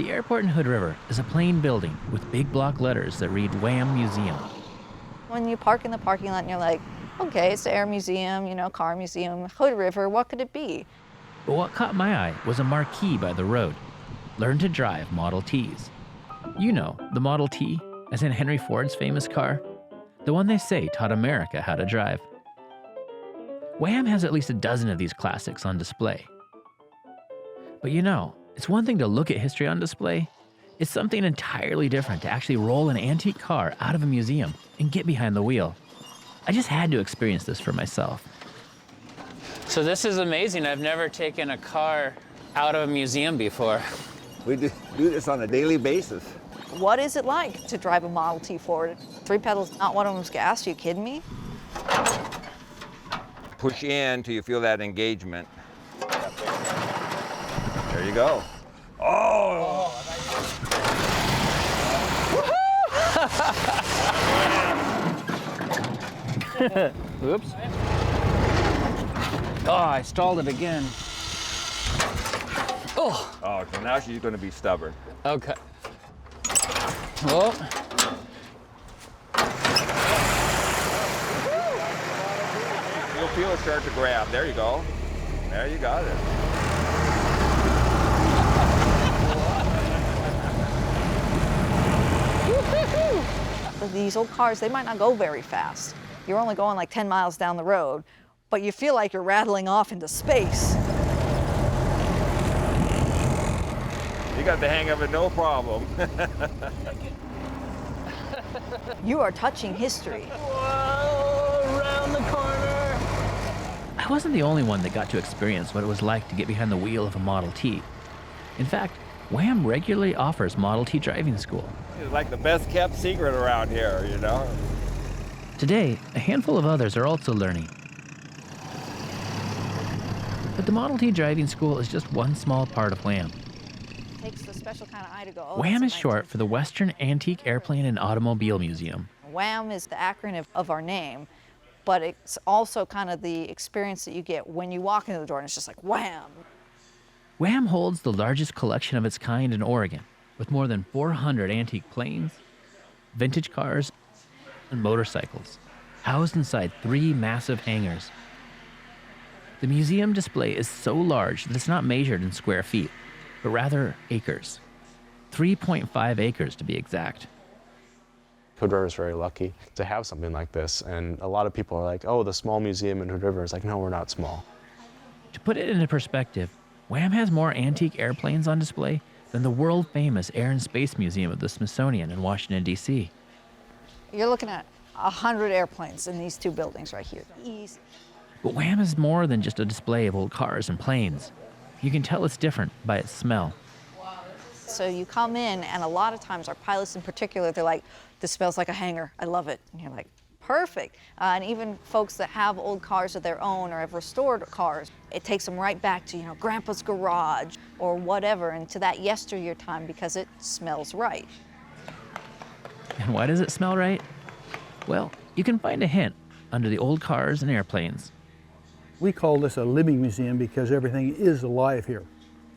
The airport in Hood River is a plain building with big block letters that read Wham Museum. When you park in the parking lot and you're like, okay, it's the Air Museum, Car Museum, Hood River, what could it be? But what caught my eye was a marquee by the road. Learn to drive Model Ts. You know, the Model T, as in Henry Ford's famous car. The one they say taught America how to drive. Wham has at least a dozen of these classics on display. But it's one thing to look at history on display. It's something entirely different to actually roll an antique car out of a museum and get behind the wheel. I just had to experience this for myself. So this is amazing. I've never taken a car out of a museum before. We do this on a daily basis. What is it like to drive a Model T Ford? 3 pedals, not one of them's gas, you kidding me? Push in till you feel that engagement. There you go. Oh! Oops. Oh, I stalled it again. Oh. Oh, so now she's going to be stubborn. Okay. Oh. You'll feel it start to grab. There you go. There you got it. These old cars, they might not go very fast. You're only going like 10 miles down the road, but you feel like you're rattling off into space. You got the hang of it, no problem. You are touching history. Whoa, around the corner. I wasn't the only one that got to experience what it was like to get behind the wheel of a Model T. In fact, Wham regularly offers Model T driving school. It's like the best kept secret around here, Today, a handful of others are also learning. But the Model T driving school is just one small part of Wham. It takes a special kind of eye to go, oh, Wham is that's a short for the Western Antique Airplane and Automobile Museum. WHAM is the acronym of our name, but it's also kind of the experience that you get when you walk into the door and it's just like wham. Wham holds the largest collection of its kind in Oregon, with more than 400 antique planes, vintage cars, and motorcycles, housed inside 3 massive hangars. The museum display is so large that it's not measured in square feet, but rather acres. 3.5 acres to be exact. Hood River is very lucky to have something like this, and a lot of people are like, oh, the small museum in Hood River. It's like, no, we're not small. To put it into perspective, Wham has more antique airplanes on display than the world-famous Air and Space Museum of the Smithsonian in Washington, D.C. You're looking at 100 airplanes in these 2 buildings right here. Easy. But Wham is more than just a display of old cars and planes. You can tell it's different by its smell. So you come in, and a lot of times, our pilots in particular, they're like, this smells like a hangar, I love it. And you're like, perfect. And even folks that have old cars of their own or have restored cars, it takes them right back to, Grandpa's garage or whatever, and to that yesteryear time because it smells right. And why does it smell right? Well, you can find a hint under the old cars and airplanes. We call this a living museum because everything is alive here.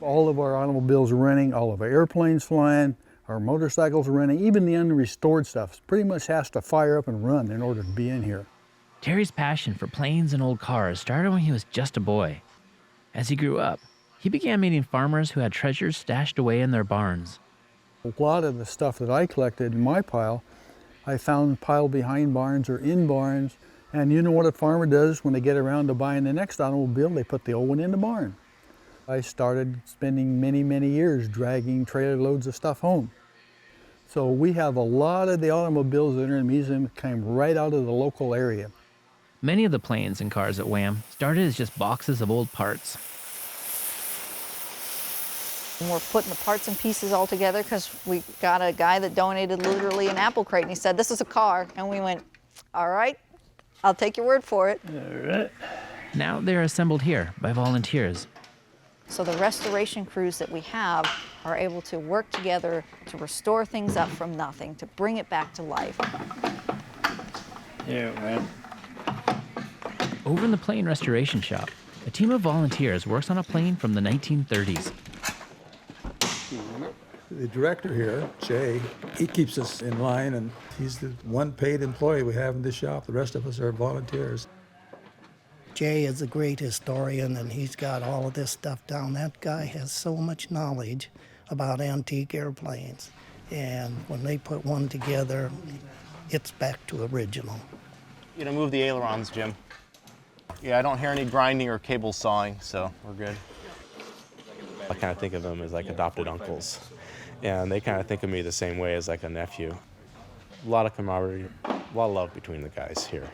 All of our automobiles are running, all of our airplanes flying, our motorcycles are running, even the unrestored stuff pretty much has to fire up and run in order to be in here. Terry's passion for planes and old cars started when he was just a boy. As he grew up, he began meeting farmers who had treasures stashed away in their barns. A lot of the stuff that I collected in my pile, I found piled behind barns or in barns. And you know what a farmer does when they get around to buying the next automobile? They put the old one in the barn. I started spending many, many years dragging trailer loads of stuff home. So we have a lot of the automobiles that are in the museum that came right out of the local area. Many of the planes and cars at Wham started as just boxes of old parts. And we're putting the parts and pieces all together because we got a guy that donated literally an apple crate, and he said, this is a car. And we went, all right, I'll take your word for it. All right. Now they're assembled here by volunteers. So the restoration crews that we have are able to work together to restore things up from nothing, to bring it back to life. Yeah, man. Over in the plane restoration shop, a team of volunteers works on a plane from the 1930s. The director here, Jay, he keeps us in line, and he's the one paid employee we have in this shop. The rest of us are volunteers. Jay is a great historian, and he's got all of this stuff down. That guy has so much knowledge about antique airplanes. And when they put one together, it's back to original. You know, move the ailerons, Jim. Yeah, I don't hear any grinding or cable sawing, so we're good. I kind of think of them as like adopted uncles. And they kind of think of me the same way as like a nephew. A lot of camaraderie, a lot of love between the guys here.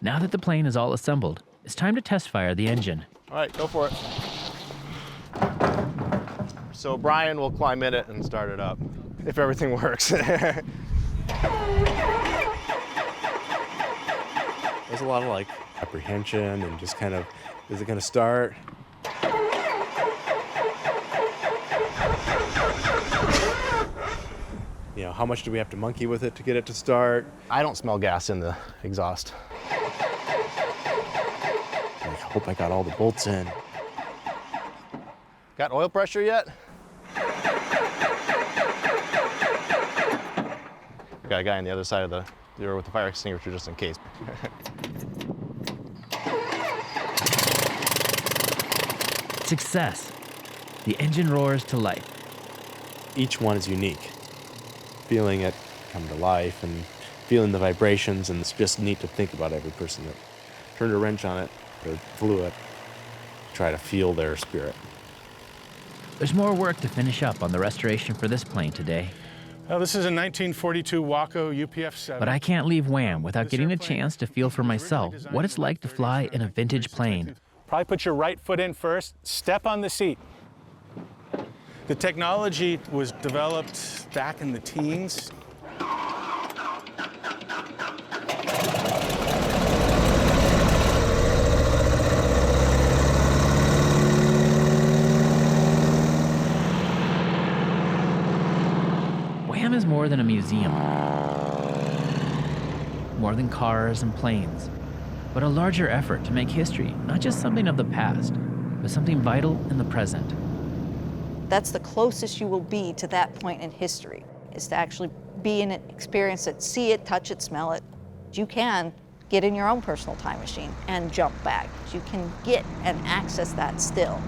Now that the plane is all assembled, it's time to test fire the engine. All right, go for it. So Brian will climb in it and start it up, if everything works. There's a lot of like apprehension and just kind of, is it gonna start? You know, how much do we have to monkey with it to get it to start? I don't smell gas in the exhaust. I hope I got all the bolts in. Got oil pressure yet? Got a guy on the other side of the door with the fire extinguisher just in case. Success. The engine roars to life. Each one is unique. Feeling it come to life and feeling the vibrations, and it's just neat to think about every person that turned a wrench on it or flew it, try to feel their spirit. There's more work to finish up on the restoration for this plane today. This is a 1942 Waco UPF-7. But I can't leave Wham without getting a chance to feel for myself what it's like to fly in a vintage plane. Probably put your right foot in first, step on the seat. The technology was developed back in the teens. Wham is more than a museum, more than cars and planes, but a larger effort to make history not just something of the past, but something vital in the present. That's the closest you will be to that point in history, is to actually be in it, experience it, see it, touch it, smell it. You can get in your own personal time machine and jump back. You can get and access that still.